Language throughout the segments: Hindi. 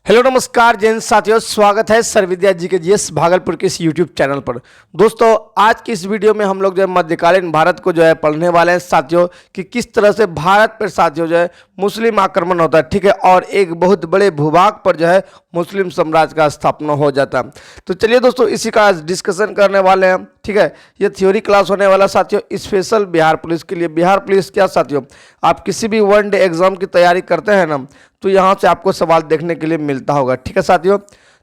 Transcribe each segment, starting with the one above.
हेलो नमस्कार जैन साथियों, स्वागत है सर्वविद्या जी के जीएस भागलपुर के इस यूट्यूब चैनल पर। दोस्तों आज की इस वीडियो में हम लोग जो है मध्यकालीन भारत को जो है पढ़ने वाले हैं साथियों कि किस तरह से भारत पर साथियों जो है मुस्लिम आक्रमण होता है, ठीक है, और एक बहुत बड़े भूभाग पर जो है मुस्लिम साम्राज्य का स्थापना हो जाता है। तो चलिए दोस्तों इसी का आज डिस्कशन करने वाले हैं, ठीक है। ये थ्योरी क्लास होने वाला साथियों स्पेशल बिहार पुलिस के लिए। बिहार पुलिस क्या साथियों, आप किसी भी वन डे एग्जाम की तैयारी करते हैं ना, तो यहाँ से आपको सवाल देखने के लिए मिलता होगा, ठीक है साथियों।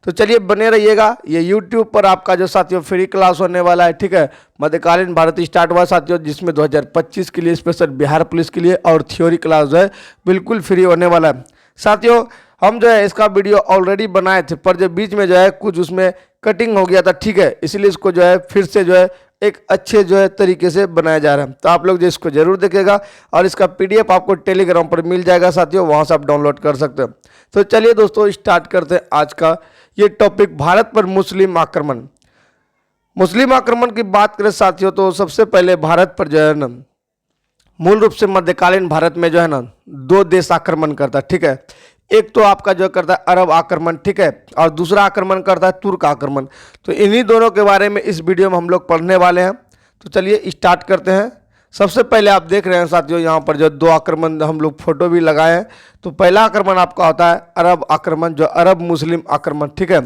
तो चलिए बने रहिएगा, ये YouTube पर आपका जो साथियों फ्री क्लास होने वाला है, ठीक है। मध्यकालीन भारत स्टार्ट हुआ साथियों, जिसमें 2025 के लिए स्पेशल बिहार पुलिस के लिए और थ्योरी क्लास जो है बिल्कुल फ्री होने वाला है साथियों। हम जो है इसका वीडियो ऑलरेडी बनाए थे, पर जो बीच में जो है कुछ उसमें कटिंग हो गया था, ठीक है, इसलिए इसको जो है फिर से जो है एक अच्छे जो है तरीके से बनाया जा रहा है। तो आप लोग जो इसको जरूर देखेगा और इसका PDF आपको टेलीग्राम पर मिल जाएगा साथियों, वहाँ से आप डाउनलोड कर सकते हैं। तो चलिए दोस्तों स्टार्ट करते हैं आज का ये टॉपिक, भारत पर मुस्लिम आक्रमण। मुस्लिम आक्रमण की बात करें साथियों तो सबसे पहले भारत पर जो है ना मूल रूप से मध्यकालीन भारत में जो है ना दो देश आक्रमण करता है, ठीक है। एक तो आपका जो करता है अरब आक्रमण, ठीक है, और दूसरा आक्रमण करता है तुर्क आक्रमण। तो इन्हीं दोनों के बारे में इस वीडियो में हम लोग पढ़ने वाले हैं। तो चलिए स्टार्ट करते हैं। सबसे पहले आप देख रहे हैं साथियों यहाँ पर जो दो आक्रमण हम लोग फोटो भी लगाए हैं। तो पहला आक्रमण आपका होता है अरब आक्रमण, जो अरब मुस्लिम आक्रमण, ठीक है।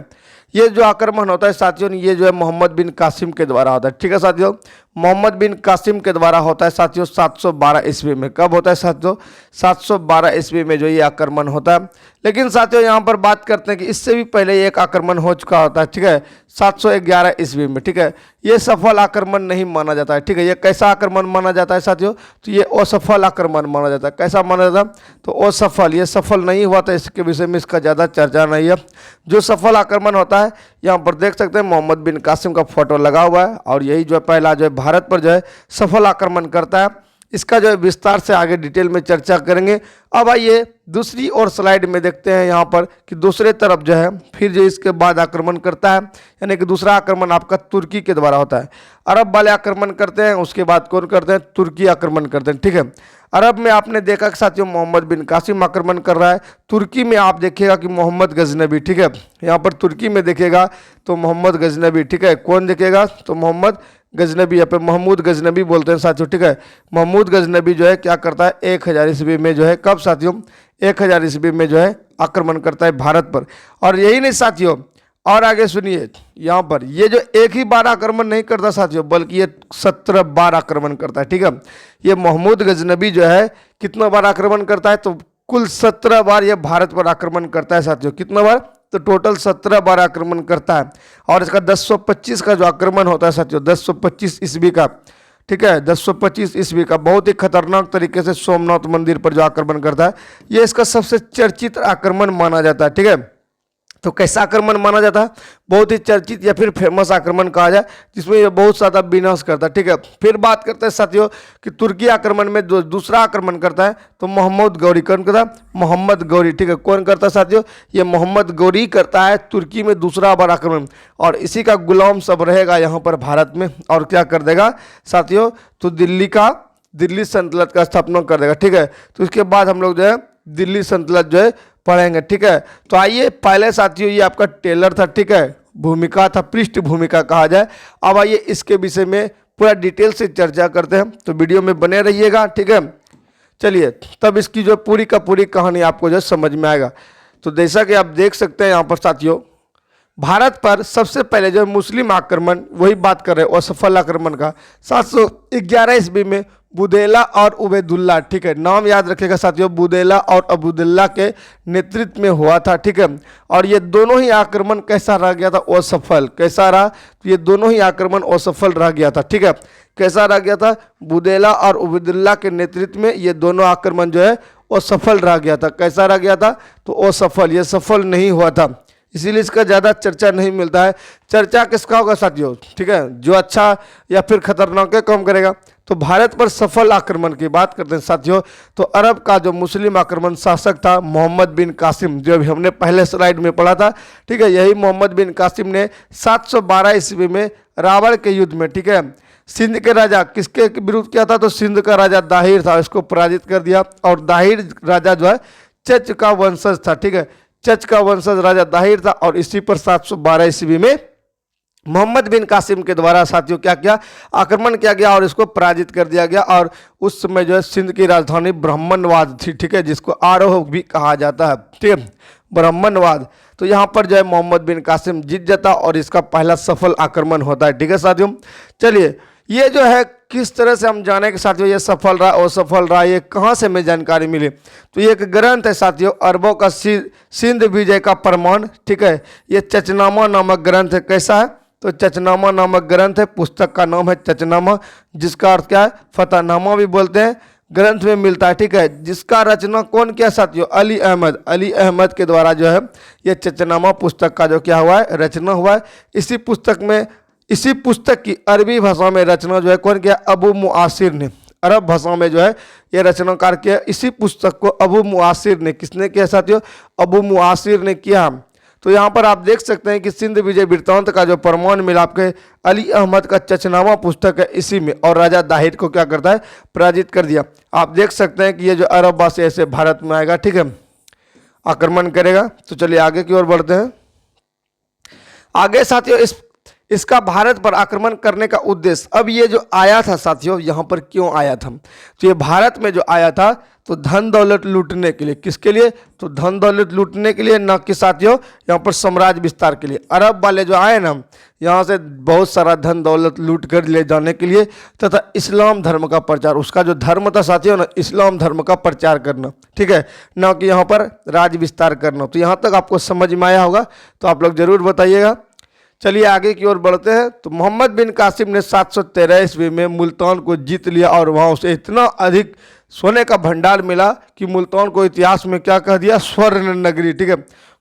ये जो आक्रमण होता है साथियों ये जो है मोहम्मद बिन कासिम के द्वारा होता है, ठीक है साथियों। मोहम्मद बिन कासिम के द्वारा होता है साथियों 712 ईस्वी में। कब होता है साथियों? 712 ईस्वी में जो ये आक्रमण होता है। लेकिन साथियों यहाँ पर बात करते हैं कि इससे भी पहले एक आक्रमण हो चुका होता है, ठीक है, 711 ईस्वी में, ठीक है। ये सफल आक्रमण नहीं माना जाता है, ठीक है। ये कैसा आक्रमण माना जाता है साथियों? तो ये असफल आक्रमण माना जाता है। कैसा माना जाता है? तो असफल, ये सफल नहीं हुआ था, इसके विषय में इसका ज़्यादा चर्चा नहीं है। जो सफल आक्रमण होता है यहाँ पर देख सकते हैं मोहम्मद बिन कासिम का फोटो लगा हुआ है, और यही जो है पहला जो है भारत पर जो है सफल आक्रमण करता है। इसका जो है विस्तार से आगे डिटेल में चर्चा करेंगे। अब आइए दूसरी और स्लाइड में देखते हैं यहाँ पर कि दूसरे तरफ जो है फिर जो इसके बाद आक्रमण करता है, यानी कि दूसरा आक्रमण आपका तुर्की के द्वारा होता है। अरब वाले आक्रमण करते हैं, उसके बाद कौन करते हैं? तुर्की आक्रमण करते हैं, ठीक है। अरब में आपने देखा कि साथियों मोहम्मद बिन कासिम आक्रमण कर रहा है। तुर्की में आप देखिएगा कि मोहम्मद गजनबी, ठीक है। यहाँ पर तुर्की में देखिएगा तो मोहम्मद गजनबी, ठीक है। कौन देखेगा? तो मोहम्मद गजनबी, या फिर महमूद गजनबी बोलते हैं साथियों, ठीक है। महमूद गजनबी जो है क्या करता है 1000 ईस्वी में जो है, कब साथियों? 1000 ईस्वी में जो है आक्रमण करता है भारत पर। और यही नहीं साथियों, और आगे सुनिए, यहाँ पर ये जो एक ही बार आक्रमण नहीं करता साथियों, बल्कि ये 17 बार आक्रमण करता है, ठीक है। ये महमूद गजनबी जो है कितना बार आक्रमण करता है? तो कुल 17 बार ये भारत पर आक्रमण करता है साथियों। कितना बार? तो टोटल 17 बार आक्रमण करता है। और इसका 1025 का जो आक्रमण होता है साथियों, 1025 ईस्वी का, ठीक है, 1025 ईस्वी का बहुत ही खतरनाक तरीके से सोमनाथ मंदिर पर जो आक्रमण करता है, ये इसका सबसे चर्चित आक्रमण माना जाता है, ठीक है। तो कैसा आक्रमण माना जाता है? बहुत ही चर्चित या फिर फेमस आक्रमण कहा जाए, जिसमें ये बहुत ज़्यादा विनाश करता है, ठीक है। फिर बात करते हैं साथियों कि तुर्की आक्रमण में जो दूसरा आक्रमण करता है तो मोहम्मद गौरी, कौन करता है? मोहम्मद गौरी, ठीक है। कौन करता है साथियों? ये मोहम्मद गौरी करता है तुर्की में दूसरा बार आक्रमण, और इसी का गुलाम सब रहेगा यहाँ पर भारत में, और क्या कर देगा साथियों? तो दिल्ली सल्तनत का स्थापना कर देगा, ठीक है। तो इसके बाद हम लोग जो है दिल्ली सल्तनत जो है पढ़ेंगे, ठीक है। तो आइए पहले साथियों ये आपका टेलर था, ठीक है, भूमिका था, पृष्ठ भूमिका कहा जाए। अब आइए इसके विषय में पूरा डिटेल से चर्चा करते हैं, तो वीडियो में बने रहिएगा, ठीक है। चलिए तब इसकी जो पूरी का पूरी कहानी आपको जो समझ में आएगा। तो जैसा कि आप देख सकते हैं यहाँ पर साथियों भारत पर सबसे पहले जो मुस्लिम आक्रमण, वही बात कर रहे हैं असफल आक्रमण का, 711 ईस्वी में बुदेला और उबैदुल्ला, ठीक है, नाम याद रखिएगा साथियों, बुदेला और अबुदुल्ला के नेतृत्व में हुआ था, ठीक है। और ये दोनों ही आक्रमण कैसा रह गया था? असफल। कैसा रहा? तो ये दोनों ही आक्रमण असफल रह गया था, ठीक है। कैसा रह गया था? बुदेला और उबैदुल्ला के नेतृत्व में ये दोनों आक्रमण जो है असफल रह गया था। कैसा रह गया था? तो असफल, ये सफल नहीं हुआ था, इसीलिए इसका ज़्यादा चर्चा नहीं मिलता है। चर्चा किसका होगा साथियों? ठीक है, जो अच्छा या फिर खतरनाक काम करेगा। तो भारत पर सफल आक्रमण की बात करते हैं साथियों, तो अरब का जो मुस्लिम आक्रमण शासक था मोहम्मद बिन कासिम, जो अभी हमने पहले स्लाइड में पढ़ा था, ठीक है, यही मोहम्मद बिन कासिम ने 712 ईस्वी में रावण के युद्ध में, ठीक है, सिंध के राजा किसके विरुद्ध किया था? तो सिंध का राजा दाहिर था, इसको पराजित कर दिया। और दाहिर राजा जो है चच का वंशज था, ठीक है, चच का वंशज राजा दाहिर था और इसी पर 712 ईस्वी में मोहम्मद बिन कासिम के द्वारा साथियों क्या किया, आक्रमण किया गया और इसको पराजित कर दिया गया। और उस समय जो है सिंध की राजधानी ब्राह्मणवाद थी, ठीक है, जिसको आरोह भी कहा जाता है, ठीक है, ब्राह्मणवाद। तो यहाँ पर जो है मोहम्मद बिन कासिम जीत जाता और इसका पहला सफल आक्रमण होता है, ठीक है साथियों। चलिए ये जो है किस तरह से हम जाने कि साथियों ये सफल रहा असफल रहा, ये कहाँ से हमें जानकारी मिली। तो ये एक ग्रंथ है साथियों, अरबों का सिंध विजय का प्रमाण, ठीक है, ये चचनामा नामक ग्रंथ है। कैसा है, तो चचनामा नामक ग्रंथ है, पुस्तक का नाम है चचनामा, जिसका अर्थ क्या है, फतहनामा भी बोलते हैं, ग्रंथ में मिलता है, ठीक है, जिसका रचना कौन किया साथियों, अली अहमद के द्वारा जो है ये चचनामा पुस्तक का जो क्या हुआ है, रचना हुआ है। इसी पुस्तक की अरबी भाषा में रचना जो है कौन किया, अबू मुआसिर ने, अरब भाषा में जो है ये रचनाकार किया। इसी पुस्तक को अबू मुआसिर ने, किसने किया साथियों, अबू मुआसिर ने किया। तो यहाँ पर आप देख सकते हैं कि सिंध विजय वृत्तांत का जो प्रमाण मिला आपके अली अहमद का चचनामा पुस्तक है इसी में, और राजा दाहिर को क्या करता है, पराजित कर दिया। आप देख सकते हैं कि ये जो अरबवासी ऐसे भारत में आएगा, ठीक है, आक्रमण करेगा। तो चलिए आगे की ओर बढ़ते हैं। आगे साथियों इसका भारत पर आक्रमण करने का उद्देश्य, अब ये जो आया था साथियों यहाँ पर क्यों आया था, तो ये भारत में जो आया था तो धन दौलत लूटने के लिए, किसके लिए, तो धन दौलत लूटने के लिए, न कि साथियों यहाँ पर साम्राज्य विस्तार के लिए। अरब वाले जो आए ना यहाँ से बहुत सारा धन दौलत लूट कर ले जाने के लिए, तथा इस्लाम धर्म का प्रचार, उसका जो धर्म था साथियों ना, इस्लाम धर्म का प्रचार करना, ठीक है, न कि यहाँ पर राज्य विस्तार करना। तो यहाँ तक आपको समझ में आया होगा, तो आप लोग जरूर बताइएगा। चलिए आगे की ओर बढ़ते हैं। तो मोहम्मद बिन कासिम ने 713 ईस्वी में मुल्तान को जीत लिया और वहाँ उसे इतना अधिक सोने का भंडार मिला कि मुल्तान को इतिहास में क्या कह दिया, स्वर्ण नगरी, ठीक है।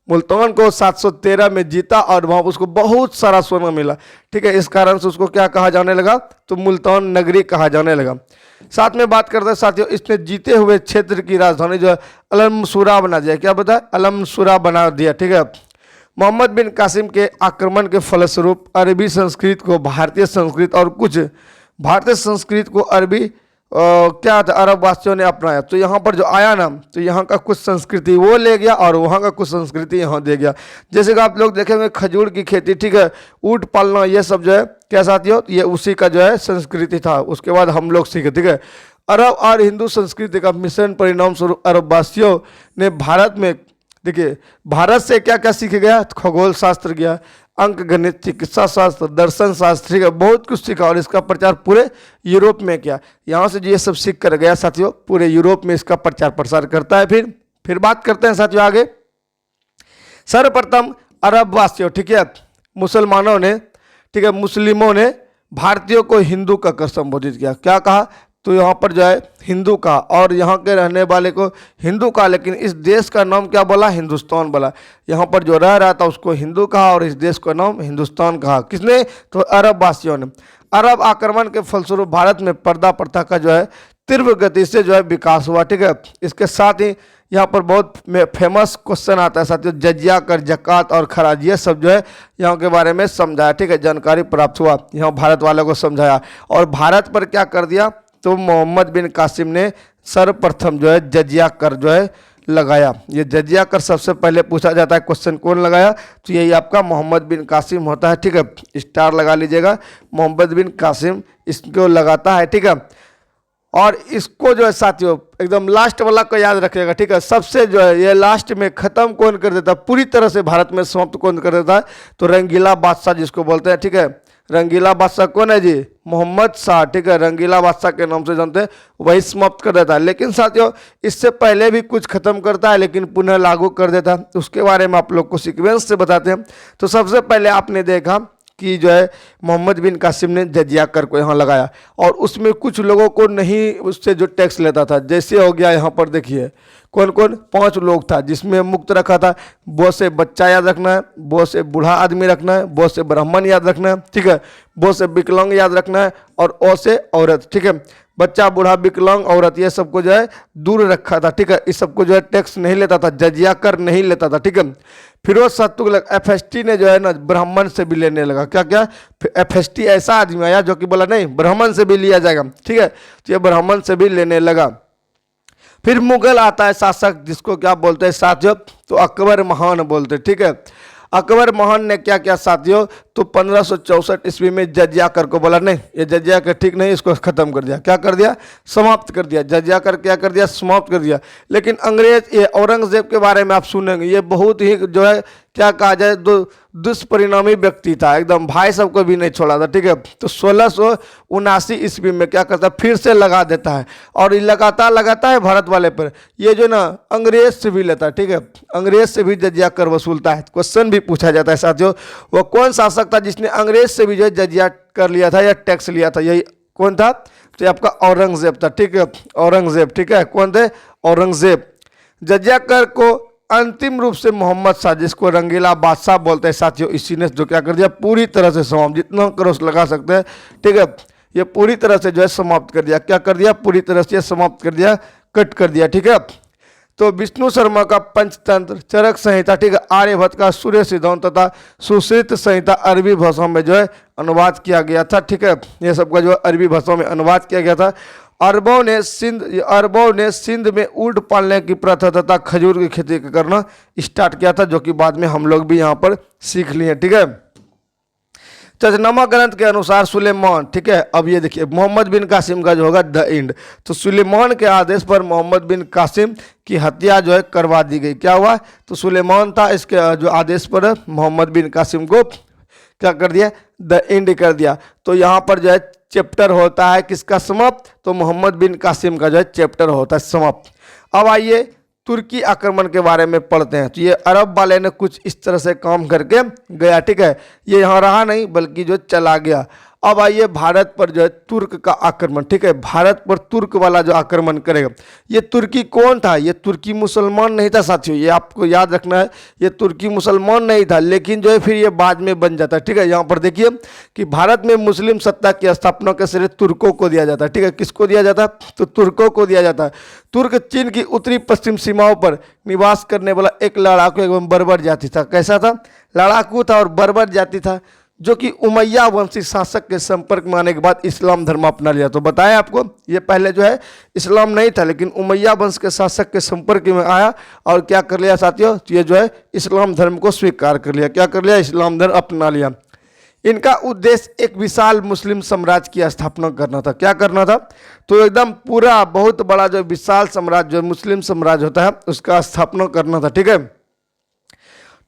मुल्तान को 713 में जीता और वहाँ उसको बहुत सारा सोना मिला, ठीक है, इस कारण से उसको क्या कहा जाने लगा, तो मुल्तान नगरी कहा जाने लगा। साथ में बात करते हैं साथियों, इसने जीते हुए क्षेत्र की राजधानी जो है अलमसूरा बना दिया, क्या बताया, अलमसूरा बना दिया, ठीक है। मोहम्मद बिन कासिम के आक्रमण के फलस्वरूप अरबी संस्कृत को भारतीय संस्कृत और कुछ भारतीय संस्कृत को अरबी क्या था, अरब वासियों ने अपनाया। तो यहाँ पर जो आया ना, तो यहाँ का कुछ संस्कृति वो ले गया और वहाँ का कुछ संस्कृति यहाँ दे गया। जैसे कि आप लोग देखेंगे खजूर की खेती, ठीक है, ऊँट पालना, ये सब जो है क्या साथियों, ये उसी का जो है संस्कृति था। उसके बाद हम लोग सीखे, ठीक है। अरब और हिंदू संस्कृति का मिश्रण परिणाम स्वरूप अरब वासियों ने भारत में, देखिए, भारत से क्या क्या सीख गया, खगोल शास्त्र गया, अंक गणित, चिकित्सा शास्त्र, दर्शन शास्त्र, ठीक है, बहुत कुछ सीखा और इसका प्रचार पूरे यूरोप में किया। यहाँ से जो ये सब सीख कर गया साथियों, पूरे यूरोप में इसका प्रचार प्रसार करता है। फिर बात करते हैं साथियों आगे। सर्वप्रथम अरब वासियों, ठीक है, मुसलमानों ने, ठीक है, मुस्लिमों ने भारतीयों को हिंदू कहकर संबोधित किया। क्या कहा, तो यहाँ पर जो है हिंदू का, और यहाँ के रहने वाले को हिंदू का, लेकिन इस देश का नाम क्या बोला, हिंदुस्तान बोला। यहाँ पर जो रह रहा था उसको हिंदू कहा और इस देश का नाम हिंदुस्तान कहा। किसने, तो अरब वासियों ने। अरब आक्रमण के फलस्वरूप भारत में पर्दा प्रथा का जो है तीव्र गति से जो है विकास हुआ, ठीक है। इसके साथ ही यहाँ पर बहुत फेमस क्वेश्चन आता है साथियों, जजिया कर, जक़ात और खराज, ये सब जो है यहाँ के बारे में समझाया, ठीक है, जानकारी प्राप्त हुआ, यहाँ भारत वालों को समझाया और भारत पर क्या कर दिया, तो मोहम्मद बिन कासिम ने सर्वप्रथम जो है जजिया कर जो है लगाया। ये जजिया कर सबसे पहले पूछा जाता है क्वेश्चन, कौन लगाया, तो यही आपका मोहम्मद बिन कासिम होता है, ठीक है, स्टार लगा लीजिएगा, मोहम्मद बिन कासिम इसको लगाता है, ठीक है। और इसको जो है साथियों एकदम लास्ट वाला को याद रखिएगा, ठीक है, सबसे जो है ये लास्ट में ख़त्म कौन कर देता है, पूरी तरह से भारत में समाप्त कौन कर देता है, तो रंगीला बादशाह जिसको बोलते हैं, ठीक है। रंगीला बादशाह कौन है जी, मोहम्मद शाह, ठीक है, रंगीला बादशाह के नाम से जानते हैं, वही समाप्त कर देता है। लेकिन साथियों इससे पहले भी कुछ खत्म करता है लेकिन पुनः लागू कर देता है, उसके बारे में आप लोग को सीक्वेंस से बताते हैं। तो सबसे पहले आपने देखा कि जो है मोहम्मद बिन कासिम ने जजिया कर को यहाँ लगाया और उसमें कुछ लोगों को नहीं उससे जो टैक्स लेता था, जैसे हो गया यहाँ पर देखिए कौन कौन, 5 लोग था जिसमें मुक्त रखा था, वो से बच्चा याद रखना है, वो से बूढ़ा आदमी रखना है, वो से ब्राह्मण याद रखना है, ठीक है, वो से विकलांग याद रखना है और ओ से औरत, ठीक है। बच्चा, बूढ़ा, विकलांग, औरत, ये सबको जो है दूर रखा था, ठीक है, इस सबको जो है टैक्स नहीं लेता था, जजिया कर नहीं लेता था, ठीक है। फिरोज शाह तुगलक FST ने जो है ना ब्राह्मण से भी लेने लगा, क्या क्या, FST ऐसा आदमी आया जो कि बोला नहीं ब्राह्मण से भी लिया जाएगा, ठीक है, तो ये ब्राह्मण से भी लेने लगा। फिर मुगल आता है शासक, जिसको क्या बोलते हैं साथियों, तो अकबर महान बोलते हैं, ठीक है। अकबर महान ने क्या किया साथियों, तो 1564 ईस्वी में जजिया कर को बोला नहीं, ये जजिया कर ठीक नहीं, इसको खत्म कर दिया। क्या कर दिया, समाप्त कर दिया। जजिया कर क्या कर दिया, समाप्त कर दिया। लेकिन अंग्रेज, ये औरंगजेब के बारे में आप सुनेंगे, ये बहुत ही जो है क्या कहा जाए, दुष्परिणामी व्यक्ति था, एकदम भाई सबको भी नहीं छोड़ा था, ठीक है। तो 1679 ईस्वी में क्या करता है, फिर से लगा देता है, और ये लगातार लगाता है भारत वाले पर। ये जो ना अंग्रेज से भी लेता है, ठीक है, अंग्रेज से भी जजिया कर वसूलता है। क्वेश्चन भी पूछा जाता है साथियों, वो कौन शासक था जिसने अंग्रेज से भी जो है जजिया कर लिया था या टैक्स लिया था, यही कौन था, तो आपका औरंगजेब था, ठीक है, औरंगजेब, ठीक है, कौन थे, औरंगजेब। जजिया कर को अंतिम रूप से मोहम्मद शाह, जिसको रंगीला बादशाह बोलते हैं साथियों, इसी ने जो क्या कर दिया, पूरी तरह से समाप्त, जितना करोस लगा सकते हैं, ठीक है, ये पूरी तरह से जो है समाप्त कर दिया। क्या कर दिया, पूरी तरह से समाप्त कर दिया, कट कर दिया, ठीक है। तो विष्णु शर्मा का पंचतंत्र, चरक संहिता, ठीक है, आर्यभट्ट का सूर्य सिद्धांत तथा सुश्रुत संहिता अरबी भाषा में जो है अनुवाद किया गया था, ठीक है, ये सबका जो अरबी भाषा में अनुवाद किया गया था। अरबों ने सिंध में ऊंट पालने की प्रथा तथा खजूर की खेती करना स्टार्ट किया था, जो कि बाद में हम लोग भी यहाँ पर सीख लिए, ठीक है। चचनामा ग्रंथ के अनुसार सुलेमान, ठीक है, अब ये देखिए मोहम्मद बिन कासिम का जो होगा द एंड, तो सुलेमान के आदेश पर मोहम्मद बिन कासिम की हत्या जो है करवा दी गई। क्या हुआ, तो सुलेमान था, इसके जो आदेश पर मोहम्मद बिन कासिम को क्या कर दिया, द एंड कर दिया। तो यहाँ पर जो है चैप्टर होता है किसका समाप्त, तो मोहम्मद बिन कासिम का जो है चैप्टर होता है समाप्त। अब आइए तुर्की आक्रमण के बारे में पढ़ते हैं। तो ये अरब वाले ने कुछ इस तरह से काम करके गया, ठीक है, ये यहाँ रहा नहीं बल्कि जो चला गया। अब आइए भारत पर जो है तुर्क का आक्रमण, ठीक है, भारत पर तुर्क वाला जो आक्रमण करेगा। ये तुर्की कौन था, ये तुर्की मुसलमान नहीं था साथियों, ये आपको याद रखना है, ये तुर्की मुसलमान नहीं था, लेकिन जो है फिर ये बाद में बन जाता है, ठीक है। यहाँ पर देखिए कि भारत में मुस्लिम सत्ता की स्थापना के श्रेय तुर्कों को दिया जाता है, ठीक है, किसको दिया जाता है, तो तुर्कों को दिया जाता है। तुर्क चीन की उत्तरी पश्चिम सीमाओं पर निवास करने वाला एक लड़ाकू एवं बर्बर जाति था। कैसा था, लड़ाकू था और बर्बर जाति था, जो कि उमैया वंशी शासक के संपर्क में आने के बाद इस्लाम धर्म अपना लिया। तो बताया आपको, ये पहले जो है इस्लाम नहीं था, लेकिन उमैया वंश के शासक के संपर्क में आया और क्या कर लिया साथियों, तो ये जो है इस्लाम धर्म को स्वीकार कर लिया। क्या कर लिया, इस्लाम धर्म अपना लिया। इनका उद्देश्य एक विशाल मुस्लिम साम्राज्य की स्थापना करना था। क्या करना था, तो एकदम पूरा बहुत बड़ा जो विशाल साम्राज्य जो मुस्लिम साम्राज्य होता है उसका स्थापना करना था, ठीक है।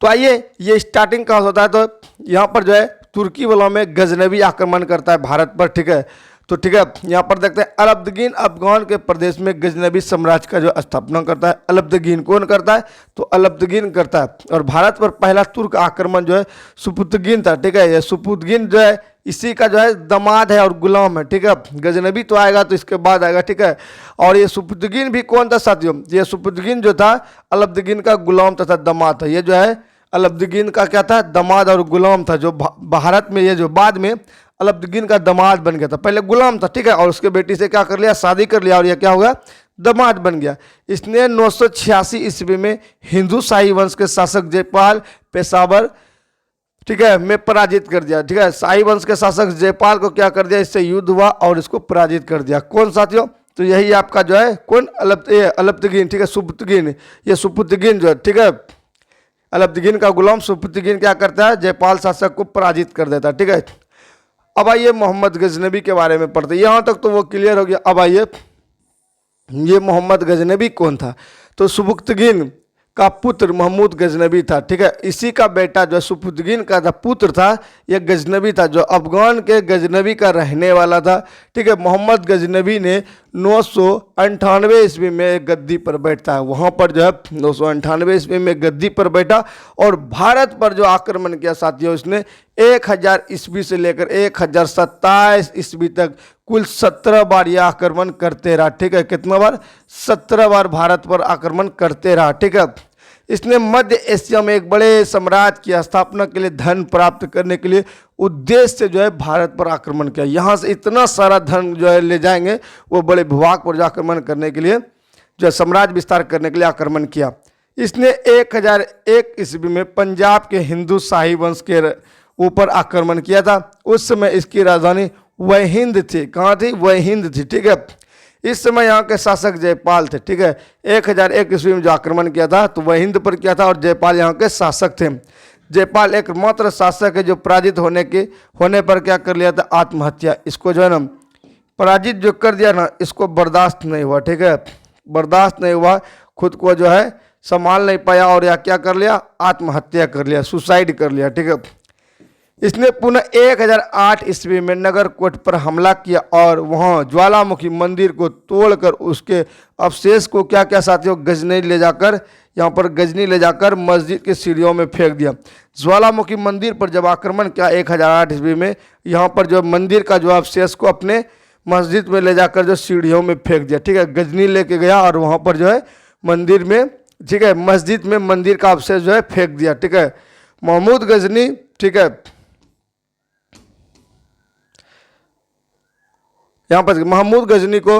तो आइए ये स्टार्टिंग कहाँ होता है, तो यहाँ पर जो है तुर्की वालों में गजनबी आक्रमण करता है भारत पर, ठीक है। तो ठीक है, यहाँ पर देखते हैं अलाउद्दीन अफगान के प्रदेश में गजनबी साम्राज्य का जो स्थापना करता है। अलाउद्दीन कौन करता है, तो अलाउद्दीन करता है। और भारत पर पहला तुर्क आक्रमण जो है सुपुतगिन था, ठीक है। ये सुपुतगिन जो है इसी का जो है दामाद है और गुलाम है, ठीक है। गजनबी तो आएगा तो इसके बाद आएगा, ठीक है। और ये सुपुतगिन भी कौन था साथियों, ये सुपुतगिन जो था अलाउद्दीन का गुलाम तथा दामाद था। ये जो है अलाउद्दीन का क्या था, दामाद और गुलाम था, जो भारत में ये जो बाद में अलाउद्दीन का दामाद बन गया था। पहले गुलाम था, ठीक है, और उसके बेटी से क्या कर लिया, शादी कर लिया और ये क्या हो गया, दामाद बन गया। इसने 986 ईस्वी में हिंदू शाही वंश के शासक जयपाल पेशावर, ठीक है, में पराजित कर दिया, ठीक है। शाही वंश के शासक जयपाल को क्या कर दिया, इससे युद्ध हुआ और इसको पराजित कर दिया। कौन साथियों, तो यही आपका जो है कौन, अलाउद्दीन, ठीक है, सुपुतगिन, ये सुपुतगिन जो है, ठीक है, अलाउद्दीन का गुलाम सुपुतगिन क्या करता है, जयपाल शासक को पराजित कर देता है, ठीक है। अब आइए मोहम्मद गजनबी के बारे में पढ़ते हैं, यहाँ तक तो वो क्लियर हो गया। अब आइए ये मोहम्मद गजनबी कौन था, तो सुपुतगिन का पुत्र महमूद गजनबी था, ठीक है। इसी का बेटा जो सुपुतगिन का था पुत्र था, यह गजनबी था, जो अफगान के गजनबी का रहने वाला था, ठीक है। मोहम्मद गजनबी ने 998 ईस्वी में गद्दी पर बैठता है, वहाँ पर जो है 998 ईस्वी में गद्दी पर बैठा और भारत पर जो आक्रमण किया साथियों, उसने 1000 ईस्वी से लेकर 1027 ईस्वी तक कुल 17 बार यह आक्रमण करते रहा, ठीक है। कितना बार, 17 बार भारत पर आक्रमण करते रहा, ठीक है। इसने मध्य एशिया में एक बड़े साम्राज्य की स्थापना के लिए धन प्राप्त करने के लिए उद्देश्य से जो है भारत पर आक्रमण किया। यहाँ से इतना सारा धन जो है ले जाएंगे, वो बड़े भूभाग पर आक्रमण करने के लिए जो है साम्राज्य विस्तार करने के लिए आक्रमण किया। इसने 1001 ईस्वी में पंजाब के हिंदू शाही वंश के ऊपर आक्रमण किया था। उस समय इसकी राजधानी वह हिंद थी, कहाँ थी, वह हिंद थी, ठीक है। इस समय यहाँ के शासक जयपाल थे, ठीक है। 1001 ईस्वी में जो आक्रमण किया था तो वह हिंद पर किया था और जयपाल यहाँ के शासक थे। जयपाल एकमात्र शासक है जो पराजित होने पर क्या कर लिया था, आत्महत्या। इसको जो है ना पराजित जो कर दिया ना, इसको बर्दाश्त नहीं हुआ, ठीक है, बर्दाश्त नहीं हुआ, खुद को जो है संभाल नहीं पाया और या क्या कर लिया, आत्महत्या कर लिया, सुसाइड कर लिया, ठीक है। इसने पुनः 1008 ईस्वी में नगरकोट पर हमला किया और वहां ज्वालामुखी मंदिर को तोड़कर उसके अवशेष को क्या क्या साथियों, गजनी ले जाकर यहाँ पर गजनी ले जाकर मस्जिद के सीढ़ियों में फेंक दिया। ज्वालामुखी मंदिर पर जब आक्रमण किया 1008 ईस्वी में, यहाँ पर जो मंदिर का जो अवशेष को अपने मस्जिद में ले जाकर जो सीढ़ियों में फेंक दिया, ठीक है, गजनी लेके गया और वहाँ पर जो है मंदिर में, ठीक है, मस्जिद में मंदिर का अवशेष जो है फेंक दिया, ठीक है। महमूद गजनी, ठीक है, यहाँ पर महमूद गजनी को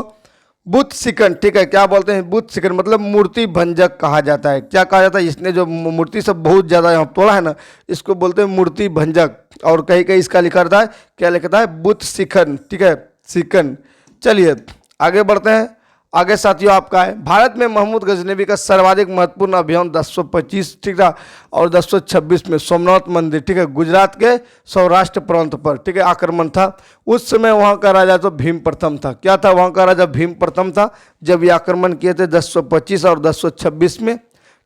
बुत सिकन, ठीक है, क्या बोलते हैं, बुत सिकन मतलब मूर्ति भंजक कहा जाता है। क्या कहा जाता है, इसने जो मूर्ति सब बहुत ज़्यादा यहाँ तोड़ा है ना, इसको बोलते हैं मूर्ति भंजक। और कहीं कहीं इसका लिखा रहता है, क्या लिखता है, बुत सिकन, ठीक है, सिकन। चलिए आगे बढ़ते हैं। आगे साथियों आपका है, भारत में महमूद गजनवी का सर्वाधिक महत्वपूर्ण अभियान 1025, ठीक था, और 1026 में सोमनाथ मंदिर, ठीक है, गुजरात के सौराष्ट्र प्रांत पर, ठीक है, आक्रमण था। उस समय वहाँ का राजा तो भीम प्रथम था। क्या था, वहाँ का राजा भीम प्रथम था जब ये आक्रमण किए थे 1025 और 1026 में,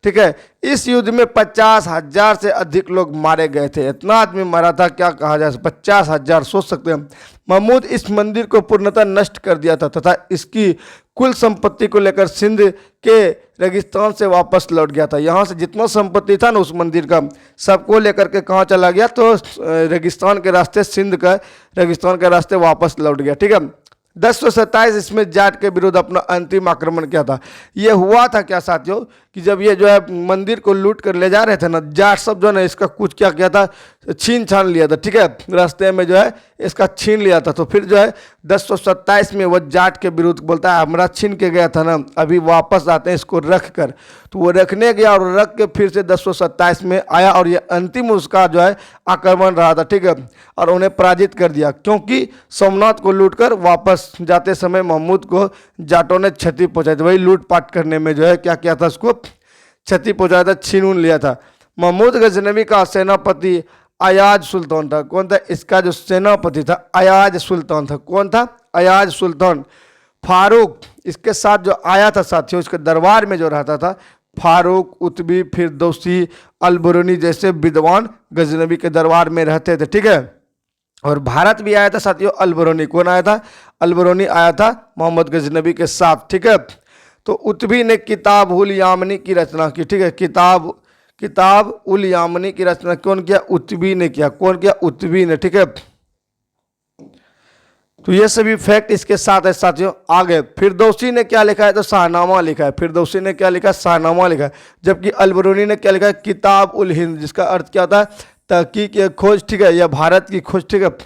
ठीक है। इस युद्ध में 50,000 से अधिक लोग मारे गए थे। इतना आदमी मारा था, क्या कहा जाए, 50,000, सोच सकते हैं। महमूद इस मंदिर को पूर्णतः नष्ट कर दिया था तथा इसकी कुल संपत्ति को लेकर सिंध के रेगिस्तान से वापस लौट गया था। यहाँ से जितना संपत्ति था ना उस मंदिर का, सबको लेकर के कहाँ चला गया, तो रेगिस्तान के रास्ते, सिंध का रेगिस्तान के रास्ते वापस लौट गया, ठीक है। 1027 इसमें जाट के विरुद्ध अपना अंतिम आक्रमण किया था। ये हुआ था क्या साथियों कि जब ये जो है मंदिर को लूट कर ले जा रहे थे ना, जाट सब जो है ना इसका कुछ क्या किया था, छीन छान लिया था, ठीक है, रास्ते में जो है इसका छीन लिया था। तो फिर जो है 1027 में वो जाट के विरुद्ध बोलता है, हमारा छीन के गया था ना, अभी वापस आते हैं इसको रख कर। तो वो रखने गया और रख के फिर से 1027 में आया और ये अंतिम उसका जो है आक्रमण रहा था, ठीक है, और उन्हें पराजित कर दिया। क्योंकि सोमनाथ को लूट कर वापस जाते समय महमूद को जाटों ने क्षति पहुंचाई थी। वही लूटपाट करने में जो है क्या किया था, उसको क्षति पहुंचाया था, छीन लिया था। महमूद गजनवी का सेनापति अयाज सुल्तान था। कौन था, इसका जो सेनापति था अयाज सुल्तान था। कौन था, अयाज सुल्तान। फारूक इसके साथ जो आया था साथियों, इसके दरबार में जो रहता था, फारूक, उतबी, फिरदौसी, अलबरूनी जैसे विद्वान गजनवी के दरबार में रहते थे, ठीक है। और भारत भी आया था साथियों अलबरूनी। कौन आया था, अलबरूनी आया था मोहम्मद गजनवी के साथ, ठीक है। तो उतबी ने किताब उल यामनी की रचना की, ठीक है, किताब उल यामनी की रचना कौन किया, उतबी ने किया। कौन किया, उतबी ने, ठीक है। तो ये सभी फैक्ट इसके साथ है साथियों। आगे फिरदौसी ने क्या लिखा है, तो शाहनामा लिखा है। फिरदौसी ने क्या लिखा है, शाहनामा लिखा है। जबकि अलबरूनी ने क्या लिखा है, किताब उल हिंद, जिसका अर्थ क्या होता है, तहकीक या खोज, ठीक है, या भारत की खोज, ठीक है।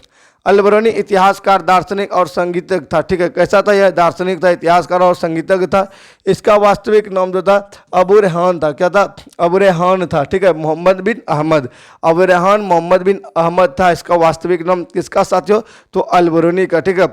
अलबरूनी इतिहासकार, दार्शनिक और संगीतज्ञ था, ठीक है। कैसा था यह, दार्शनिक था, इतिहासकार और संगीतज्ञ था। इसका वास्तविक नाम जो था अबू रेहान था। क्या था, अबू रेहान था, ठीक है, मोहम्मद बिन अहमद। अबू रेहान मोहम्मद बिन अहमद था इसका वास्तविक नाम। किसका साथियों, तो अलबरूनी का, ठीक है।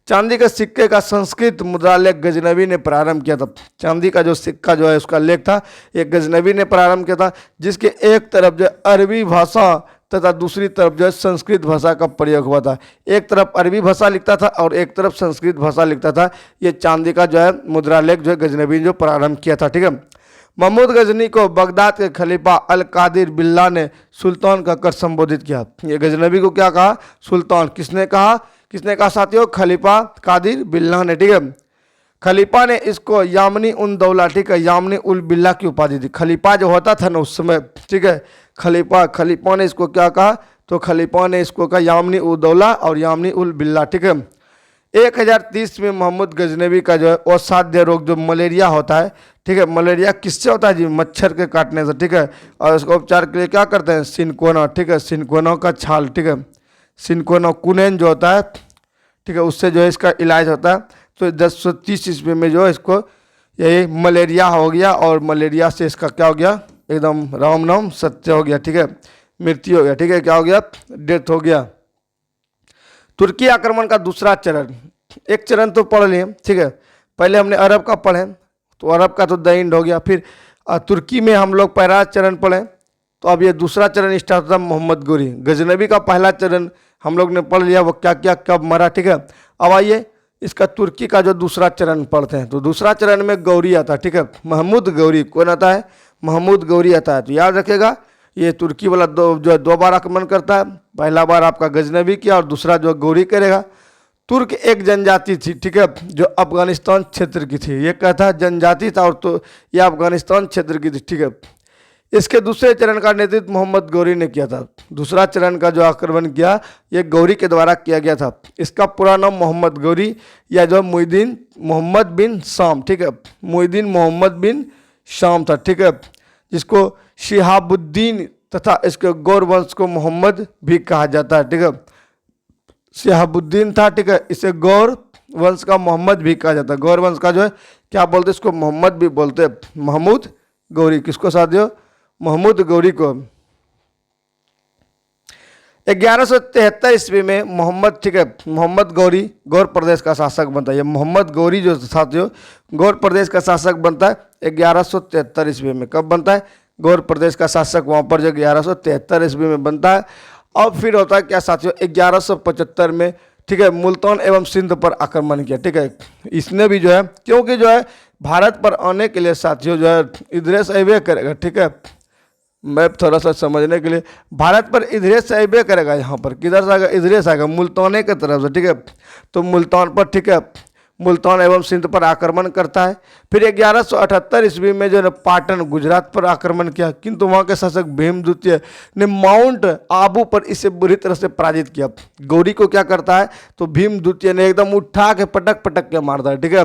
चांदी के सिक्के का संस्कृत मुद्रालेख गजनवी ने प्रारंभ किया था। चांदी का जो सिक्का जो है उसका लेख था, एक गजनवी ने प्रारंभ किया था, जिसके एक तरफ जो अरबी भाषा तथा दूसरी तरफ जो है संस्कृत भाषा का प्रयोग हुआ था। एक तरफ अरबी भाषा लिखता था और एक तरफ संस्कृत भाषा लिखता था। ये चांदी का जो है मुद्रालेख जो है गजनवी जो प्रारंभ किया था, ठीक है। महमूद गजनी को बगदाद के खलीफा अल कादिर बिल्ला ने सुल्तान कहकर संबोधित किया। ये गजनवी को क्या कहा, सुल्तान। किसने कहा, साथियों, खलीफा कादिर बिल्ला ने, ठीक है। खलीफा ने इसको यामनी उन दौला, ठीक है, यामनी उल बिल्ला की उपाधि दी। खलीफा जो होता था ना उस समय, ठीक है, खलीफा ने इसको क्या कहा, तो खलीफा ने इसको कहा यामनी उल दौला और यामनी उल बिल्ला, ठीक है। 1030 में महमूद गजनवी का जो है असाध्य रोग जो मलेरिया होता है, ठीक है, मलेरिया किससे होता है जी, मच्छर के काटने से, ठीक है। और इसको उपचार के लिए क्या करते हैं, सिनकोना, ठीक है, सिनकोना का छाल, ठीक है, सिनकोना कुनेन जो होता है, ठीक है, उससे जो है इसका इलाज होता है। तो 1030 ईस्वी में जो है इसको यही मलेरिया हो गया और मलेरिया से इसका क्या हो गया, एकदम राम नाम सत्य हो गया, ठीक है, मृत्यु हो गया, ठीक है, क्या हो गया, डेथ हो गया। तुर्की आक्रमण का दूसरा चरण, एक चरण तो पढ़ लिए, ठीक है। पहले हमने अरब का पढ़े, तो अरब का तो द इंड हो गया। फिर तुर्की में हम लोग पहला चरण पढ़े, तो अब ये दूसरा चरण स्टार्ट होता मोहम्मद गौरी। गजनबी का पहला चरण हम लोग ने पढ़ लिया, वो क्या क्या कब मरा, ठीक है। अब आइए इसका तुर्की का जो दूसरा चरण पढ़ते हैं। तो दूसरा चरण में गौरी आता है, ठीक है, महमूद गौरी। कौन आता है? महमूद गौरी आता है। तो याद रखेगा, ये तुर्की वाला दो बार आक्रमण करता है। पहला बार आपका गजनबी किया और दूसरा जो गौरी करेगा। तुर्क एक जनजाति थी, ठीक है, जो अफगानिस्तान क्षेत्र की थी। ये कहता है जनजाति था, और तो ये अफगानिस्तान क्षेत्र की थी, ठीक है। इसके दूसरे चरण का नेतृत्व मोहम्मद गौरी ने किया था। दूसरा चरण का जो आक्रमण किया, ये गौरी के द्वारा किया गया था। इसका पूरा नाम मोहम्मद गौरी या जो मुहिद्दीन मोहम्मद बिन शाम, ठीक है, मुहिद्दीन मोहम्मद बिन शाम था, ठीक है, जिसको शिहाबुद्दीन तथा इसके गौर वंश को मोहम्मद भी कहा जाता है, ठीक है। शिहाबुद्दीन था, ठीक है, इसे गौर वंश का मोहम्मद भी कहा जाता है। गौर वंश का जो है क्या बोलते, इसको मोहम्मद भी बोलते हैं। महमूद गौरी किसको साथियों? महमूद गौरी को। 1173 ईस्वी में मोहम्मद, ठीक है, मोहम्मद गौरी गौर प्रदेश का शासक बनता है। ये मोहम्मद गौरी जो साथियों गौर प्रदेश का शासक बनता है 1173 ईस्वी में। कब बनता है? गौर प्रदेश का शासक वहाँ पर जो 1173 ईस्वी में बनता है। अब फिर होता है क्या साथियों, 1175 में, ठीक है, मुल्तान एवं सिंध पर आक्रमण किया, ठीक है। इसने भी जो है, क्योंकि जो है भारत पर आने के लिए साथियों जो है इधर से अबे करेगा, ठीक है, मैं थोड़ा सा समझने के लिए, भारत पर इधर से अबे करेगा। यहाँ पर किधर से आएगा? इधर से आएगा, मुल्ताने की तरफ से, ठीक है। तो मुल्तान पर, ठीक है, मुल्तान एवं सिंध पर आक्रमण करता है। फिर 1178 ईस्वी में जो है पाटन गुजरात पर आक्रमण किया, किंतु वहाँ के शासक भीम द्वितीय ने माउंट आबू पर इसे बुरी तरह से पराजित किया। गौरी को क्या करता है, तो भीम द्वितीय ने एकदम उठा के पटक पटक के मारता है, ठीक है,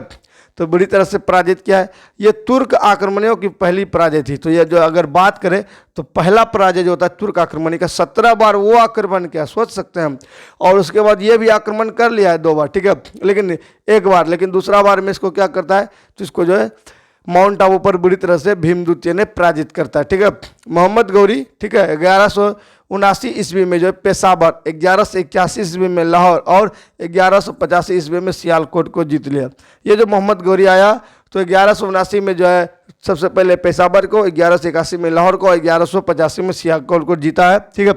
तो बुरी तरह से पराजित किया है। ये तुर्क आक्रमणियों की पहली पराजय थी। तो ये जो अगर बात करें तो पहला पराजय जो होता है तुर्क आक्रमणी का, 17 बार वो आक्रमण किया, सोच सकते हैं हम। और उसके बाद ये भी आक्रमण कर लिया है 2 बार, ठीक है, लेकिन एक बार, लेकिन दूसरा बार में इसको क्या करता है, तो इसको जो है माउंट आबू पर बुरी तरह से भीम द्वितीय ने पराजित करता है, ठीक है। मोहम्मद गौरी, ठीक है, 1179 ईस्वी में जो है पेशावर, 1181 ईस्वी में लाहौर और 1185 ईस्वी में सियालकोट को जीत लिया। ये जो मोहम्मद गौरी आया तो 1179 में जो है सबसे पहले पेशावर को, 1181 में लाहौर को, 1185 में सियालकोट को जीता है, ठीक है।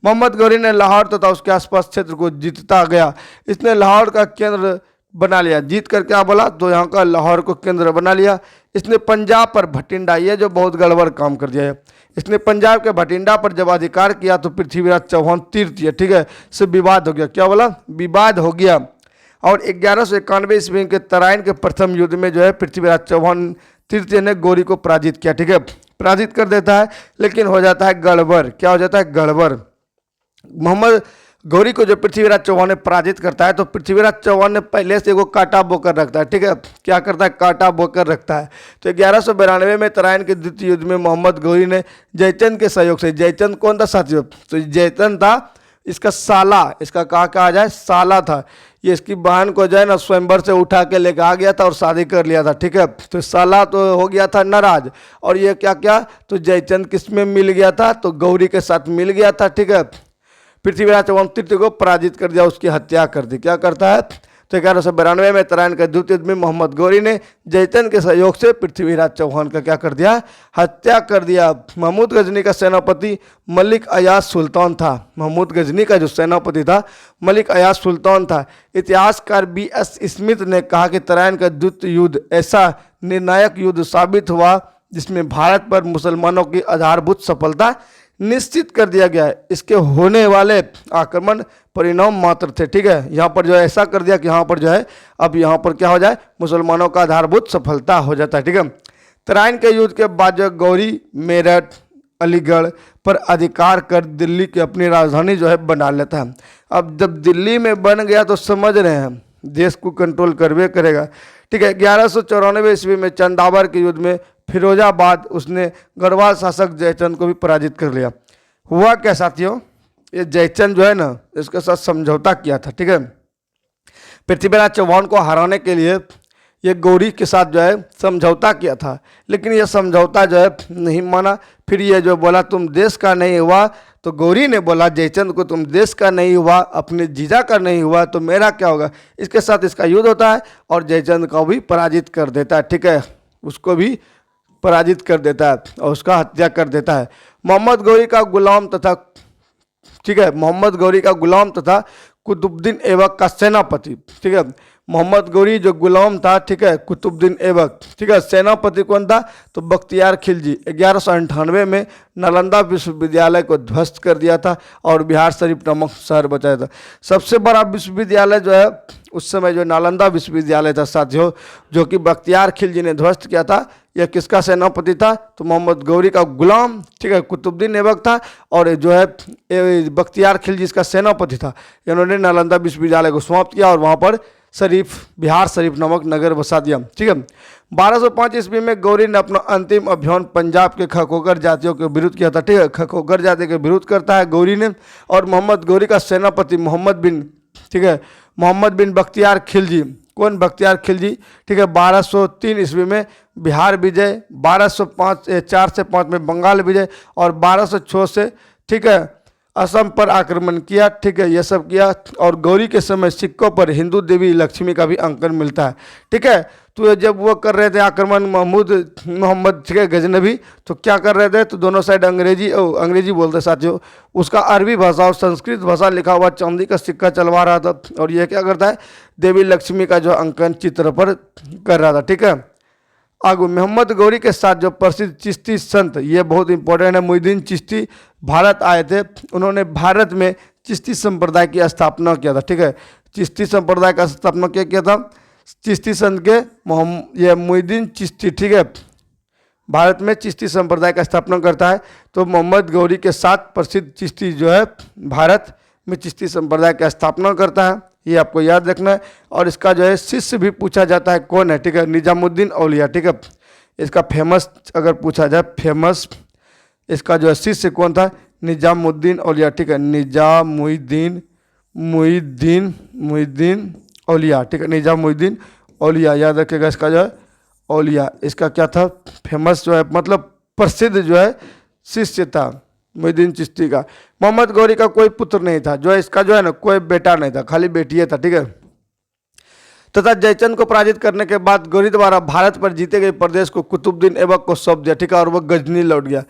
मोहम्मद गौरी ने लाहौर तथा उसके आसपास क्षेत्र को जीतता गया। इसने लाहौर का केंद्र बना लिया, जीत कर क्या बोला, तो यहाँ का लाहौर को केंद्र बना लिया। इसने पंजाब पर भटिंडा, ये जो बहुत गड़बड़ काम कर दिया है, इसने पंजाब के भटिंडा पर जब अधिकार किया तो पृथ्वीराज चौहान तृतीय, ठीक है, से विवाद हो गया। क्या बोला? विवाद हो गया। और 1191 ईस्वी के तराइन के प्रथम युद्ध में जो है पृथ्वीराज चौहान तृतीय ने गौरी को पराजित किया, ठीक है, पराजित कर देता है, लेकिन हो जाता है गड़बड़। क्या हो जाता है? गड़बड़। मोहम्मद गौरी को जो पृथ्वीराज चौहान ने पराजित करता है, तो पृथ्वीराज चौहान ने पहले से वो कांटा बोकर रखता है, ठीक है, क्या करता है? कांटा बोकर रखता है। तो 1192 में तराइन के द्वितीय युद्ध में मोहम्मद गौरी ने जयचंद के सहयोग से, जयचंद कौन था साथियों? तो जयचंद था इसका साला, इसका कहा जाए साला था। ये इसकी बहन को जो है ना स्वयंवर से उठा के लेकर आ गया था और शादी कर लिया था, ठीक है। तो साला तो हो गया था नाराज, और ये क्या क्या, तो जयचंद किस में मिल गया था? तो गौरी के साथ मिल गया था, ठीक है। पृथ्वीराज चौहान तृतीय को पराजित कर दिया, उसकी हत्या कर दी। क्या करता है? तो 1192 में तराइन के द्वितीय युद्ध में मोहम्मद गौरी ने जयचंद के सहयोग से पृथ्वीराज चौहान का क्या कर दिया? हत्या कर दिया। महमूद गजनी का सेनापति मलिक अयाज सुल्तान था। महमूद गजनी का जो सेनापति था मलिक अयाज सुल्तान था। इतिहासकार B.S. स्मिथ ने कहा कि तराइन का द्वितीय युद्ध ऐसा निर्णायक युद्ध साबित हुआ जिसमें भारत पर मुसलमानों की आधारभूत सफलता निश्चित कर दिया गया है। इसके होने वाले आक्रमण परिणाम मात्र थे, ठीक है। यहाँ पर जो है ऐसा कर दिया कि यहाँ पर जो है अब यहाँ पर क्या हो जाए, मुसलमानों का आधारभूत सफलता हो जाता है, ठीक है। तराइन के युद्ध के बाद जो गौरी मेरठ अलीगढ़ पर अधिकार कर दिल्ली की अपनी राजधानी जो है बना लेता है। अब जब दिल्ली में बन गया तो समझ रहे हैं देश को कंट्रोल करवे करेगा, ठीक है। 1194 ईस्वी में चंदावर के युद्ध में फिरोजाबाद उसने गढ़वाल शासक जयचंद को भी पराजित कर लिया। हुआ क्या साथियों, ये जयचंद जो है ना इसके साथ समझौता किया था, ठीक है। पृथ्वीराज चौहान को हराने के लिए ये गौरी के साथ जो है समझौता किया था, लेकिन ये समझौता जो है नहीं माना। फिर ये जो बोला तुम देश का नहीं हुआ तो गौरी ने बोला जयचंद को तुम देश का नहीं हुआ, अपने जीजा का नहीं हुआ, तो मेरा क्या होगा। इसके साथ इसका युद्ध होता है और जयचंद को भी पराजित कर देता है, ठीक है, उसको भी पराजित कर देता है और उसका हत्या कर देता है। मोहम्मद गौरी का गुलाम तथा, ठीक है, मोहम्मद गौरी का गुलाम तथा कुतुबुद्दीन ऐबक का सेनापति, ठीक है, मोहम्मद गौरी जो गुलाम था, ठीक है, कुतुबुद्दीन ऐबक, ठीक है, सेनापति कौन था, तो बख्तियार खिलजी 1198 में नालंदा विश्वविद्यालय को ध्वस्त कर दिया था और बिहार शरीफ नामक शहर बचाया था। सबसे बड़ा विश्वविद्यालय जो है उस समय जो नालंदा विश्वविद्यालय था साथियों, जो कि बख्तियार खिलजी ने ध्वस्त किया था, यह किसका सेनापति था, तो मोहम्मद गौरी का गुलाम, ठीक है, कुतुबुद्दीन ऐबक था और जो है बख्तियार खिलजी इसका सेनापति था। इन्होंने नालंदा विश्वविद्यालय को समाप्त किया और वहाँ पर शरीफ, बिहार शरीफ नामक नगर बसा दिया, ठीक है। 1205 ईस्वी में गौरी ने अपना अंतिम अभियान पंजाब के खखोकर जातियों के विरुद्ध किया था, ठीक है, खखोकर जाति के विरुद्ध करता है गौरी ने। और मोहम्मद गौरी का सेनापति मोहम्मद बिन, ठीक है, मोहम्मद बिन बख्तियार खिलजी, कौन, बख्तियार खिलजी, ठीक है, 1203 ईस्वी में बिहार विजय, 4 से 5 में बंगाल विजय और 1206 से, ठीक है, असम पर आक्रमण किया, ठीक है, यह सब किया। और गौरी के समय सिक्कों पर हिंदू देवी लक्ष्मी का भी अंकन मिलता है, ठीक है। तो जब वो कर रहे थे आक्रमण मोहम्मद, ठीक है, गजनबी, तो क्या कर रहे थे, तो दोनों साइड अंग्रेजी बोलते साथियों, उसका अरबी भाषा और संस्कृत भाषा लिखा हुआ चांदी का सिक्का चलवा रहा था और यह क्या करता है, देवी लक्ष्मी का जो अंकन चित्र पर कर रहा था, ठीक है। आगू मोहम्मद गौरी के साथ जो प्रसिद्ध चिश्ती संत, ये बहुत इंपॉर्टेंट है, मोइनुद्दीन चिश्ती भारत आए थे। उन्होंने भारत में चिश्ती संप्रदाय की स्थापना किया था, ठीक है, चिश्ती संप्रदाय का स्थापना क्या किया था, चिश्ती संत के ये मोइनुद्दीन चिश्ती, ठीक है, भारत में चिश्ती संप्रदाय का स्थापना करता है। तो मोहम्मद गौरी के साथ प्रसिद्ध चिश्ती जो है भारत में चिश्ती संप्रदाय की स्थापना करता है, ये आपको याद रखना है। और इसका जो है शिष्य भी पूछा जाता है, कौन है, ठीक है, निजामुद्दीन औलिया, ठीक है, इसका फेमस अगर पूछा जाए, फेमस इसका जो है शिष्य कौन था, निजामुद्दीन औलिया, ठीक है, निजामुद्दीन औलिया, ठीक है, निजामुद्दीन औलिया, याद रखिएगा इसका जो है औलिया, इसका क्या था, फेमस जो है मतलब प्रसिद्ध जो है शिष्य था मोइनुद्दीन चिश्ती का। मोहम्मद गौरी का कोई पुत्र नहीं था, जो है इसका जो है ना कोई बेटा नहीं था, खाली बेटी था, ठीक है। तथा जयचंद को पराजित करने के बाद गौरी द्वारा भारत पर जीते गए प्रदेश को कुतुबुद्दीन ऐबक को सौंप दिया, ठीक है, और वह गजनी लौट गया,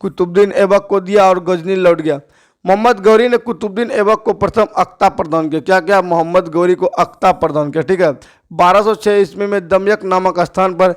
कुतुबुद्दीन ऐबक को दिया और गजनी लौट गया। मोहम्मद गौरी ने कुतुबुद्दीन ऐबक को प्रथम अख्ता प्रदान किया, क्या क्या, मोहम्मद गौरी को अख्ता प्रदान किया, ठीक है। 1206 ईस्वी में दमयक नामक स्थान पर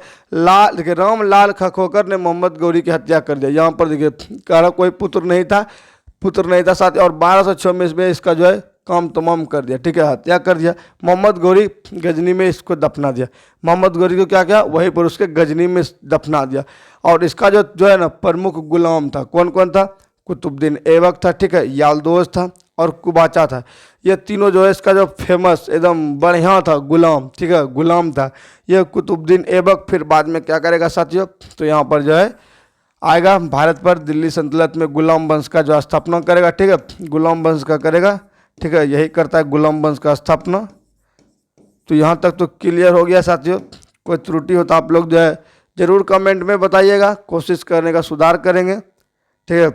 देखिए राम लाल खखोकर ने मोहम्मद गौरी की हत्या कर दिया। यहाँ पर देखिए कह कोई पुत्र नहीं था साथ, और 1206 में इसका जो है काम तमाम कर दिया, ठीक है, हत्या कर दिया। मोहम्मद गौरी गजनी में इसको दफना दिया, मोहम्मद गौरी को क्या किया, वहीं पर उसके गजनी में दफना दिया। और इसका जो है ना प्रमुख गुलाम था, कौन कौन था, कुतुबुद्दीन ऐबक था, ठीक है, यालदोज था और कुबाचा था। ये तीनों जो है इसका जो फेमस एकदम बढ़िया था गुलाम, ठीक है, गुलाम था ये कुतुबुद्दीन ऐबक। फिर बाद में क्या करेगा साथियों, तो यहाँ पर जो है आएगा भारत पर दिल्ली सल्तनत में गुलाम वंश का जो स्थापना करेगा, ठीक है, गुलाम वंश का करेगा, ठीक है, यही करता है गुलाम वंश का स्थापना। तो यहाँ तक तो क्लियर हो गया साथियों। कोई त्रुटि हो तो आप लोग जो है ज़रूर कमेंट में बताइएगा, कोशिश करने का सुधार करेंगे, ठीक है।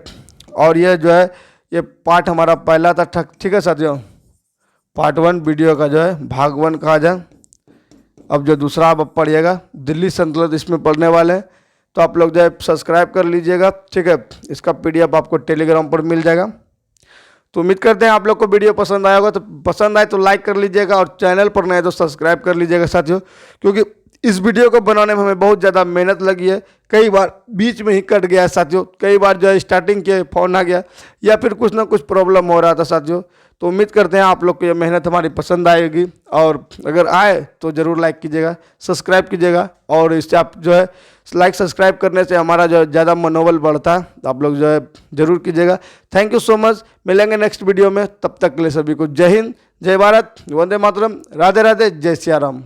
और ये जो है ये पार्ट हमारा पहला था, ठीक है साथियों, पार्ट 1 वीडियो का जो है भाग 1 कहा जाए। अब जो दूसरा आप पढ़िएगा दिल्ली सल्तनत इसमें पढ़ने वाले हैं, तो आप लोग जो है सब्सक्राइब कर लीजिएगा, ठीक है, इसका PDF आपको टेलीग्राम पर मिल जाएगा। तो उम्मीद करते हैं आप लोग को वीडियो पसंद आया होगा, तो पसंद आए तो लाइक कर लीजिएगा और चैनल पर नए तो सब्सक्राइब कर लीजिएगा साथियों, क्योंकि इस वीडियो को बनाने में हमें बहुत ज़्यादा मेहनत लगी है। कई बार बीच में ही कट गया है साथियों, कई बार जो है स्टार्टिंग के फ़ोन आ गया या फिर कुछ ना कुछ प्रॉब्लम हो रहा था साथियों। तो उम्मीद करते हैं आप लोग को ये मेहनत हमारी पसंद आएगी, और अगर आए तो ज़रूर लाइक कीजिएगा, सब्सक्राइब कीजिएगा। और इससे आप जो है लाइक सब्सक्राइब करने से हमारा जो है ज़्यादा मनोबल बढ़ता है, तो आप लोग जो है ज़रूर कीजिएगा। थैंक यू सो मच, मिलेंगे नेक्स्ट वीडियो में, तब तक के लिए सभी को जय हिंद, जय भारत, वंदे मातरम, राधे राधे, जय सिया राम।